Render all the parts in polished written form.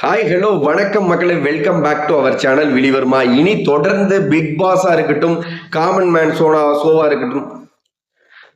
Hi hello வணக்கம் மக்களே, welcome back to our channel Vizhivarma. இனி தொடர்ந்து பிக் பாஸா இருக்கட்டும், காமன் மேன் ஷோவா இருக்கட்டும்.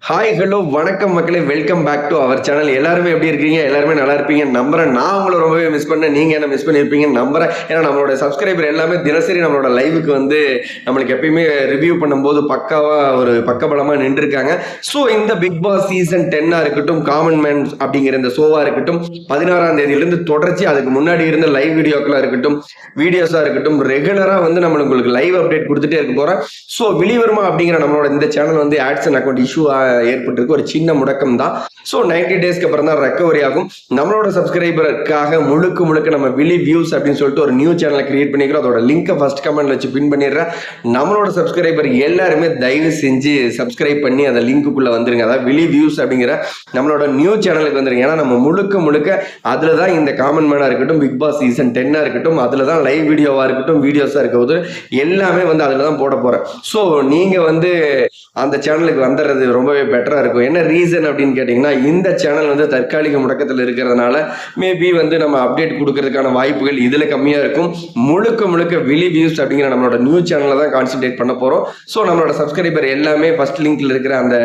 ஹாய் ஹலோ வணக்கம் மக்களே, welcome back to our channel. எல்லாருமே எப்படி இருக்கீங்க? எல்லாருமே நல்லா இருப்பீங்க நம்புறேன். நான் உங்களை ரொம்பவே மிஸ் பண்ணேன், நீங்க என்ன மிஸ் பண்ணியிருப்பீங்கன்னு நம்புறேன். ஏன்னா நம்மளோட சப்ஸ்கிரைபர் எல்லாமே தினசரி நம்மளோட லைவுக்கு வந்து நம்மளுக்கு எப்பயுமே ரிவ்யூ பண்ணும்போது பக்காவா ஒரு பக்கபலமா நின்றுருக்காங்க. ஸோ இந்த பிக் பாஸ் சீசன் 10 இருக்கட்டும், காமன் மேன் அப்படிங்கிற இந்த ஷோவா இருக்கட்டும், 16ஆம் தேதியிலிருந்து தொடர்ச்சி அதுக்கு முன்னாடி இருந்த லைவ் வீடியோக்களா இருக்கட்டும், வீடியோஸா இருக்கட்டும், ரெகுலரா வந்து நம்ம உங்களுக்கு லைவ் அப்டேட் கொடுத்துட்டே இருக்க போறோம். ஸோ விழிவர்மா அப்படிங்கிற நம்மளோட இந்த சேனல் வந்து ஆட்ஸ் அண்ட் அக்கௌண்ட் இஷ்யூ ஏற்பட்டிருக்கு, ஒரு சின்ன முடக்கம் தான். ஸோ 90 டேஸ்க்கு அப்புறம் தான் ரெக்கவரி ஆகும். நம்மளோட சப்ஸ்கிரைபருக்காக முழுக்க நம்ம விழி வியூஸ் அப்படின்னு சொல்லிட்டு ஒரு நியூ சேனலை கிரியேட் பண்ணிக்கிறோம். அதோட லிங்கை ஃபர்ஸ்ட் கமெண்ட்ல வச்சு பின் பண்ணிடுறேன். நம்மளோட சப்ஸ்கிரைபர் எல்லாருமே தயவு செஞ்சு சப்ஸ்கிரைப் பண்ணி அந்த லிங்க்குள்ள வந்துருங்க. அதாவது விழி வியூஸ் அப்படிங்கிற நம்மளோட நியூ சேனலுக்கு வந்துருங்க. ஏன்னா நம்ம முழுக்க அதுல தான் இந்த காமன் மேனா இருக்கட்டும், பிக் பாஸ் சீசன் 10 இருக்கட்டும், அதுல தான் லைவ் வீடியோவா இருக்கட்டும், வீடியோஸா இருக்கும்போது எல்லாமே வந்து அதுல தான் போட போறேன். ஸோ நீங்க வந்து அந்த சேனலுக்கு வந்துடுறது ரொம்பவே பெட்டரா இருக்கும். என்ன ரீசன் அப்படின்னு கேட்டீங்கன்னா, இந்த சேனல் வந்து தற்காலிக முடக்கத்தில் இருக்கிறதுனால மேபி வந்து நம்ம அப்டேட் கொடுக்கறதுக்கான வாய்ப்புகள் இதுல கம்மியா இருக்கும். முழுக்க விழி வியூஸ் அப்படிங்கிற நம்மளோட நியூ சேனலை தான் கான்சென்ட்ரேட் பண்ண போறோம். ஸோ நம்மளோட சப்ஸ்கிரைபர் எல்லாமே ஃபர்ஸ்ட் லிங்க்ல இருக்கிற அந்த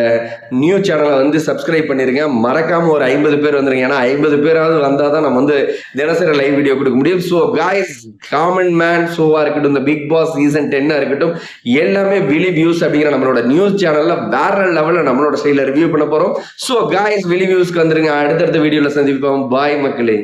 நியூ சேனலை வந்து சப்ஸ்கிரைப் பண்ணிருங்க. மறக்காம ஒரு 50 பேர் வந்துருங்க. ஏன்னா 50 பேராவது வந்தால் தான் நம்ம வந்து தினசரி லைவ் வீடியோ கொடுக்க முடியும். ஸோ காய்ஸ், காமன் மேன் ஷோவா இருக்கட்டும், இந்த பிக் பாஸ் சீசன் 10 இருக்கட்டும், எல்லாமே விழி வியூஸ் அப்படிங்கிற நம்மளோட நியூஸ் சேனல்ல வேற லெவல்ல நம்மளோட ஸ்டைல ரிவ்யூ பண்ண போறோம். ஸோ காய்ஸ், விழி வியூஸ்க்கு வந்துருங்க. அடுத்தடுத்த வீடியோல சந்திப்போம். பாய் மக்களே.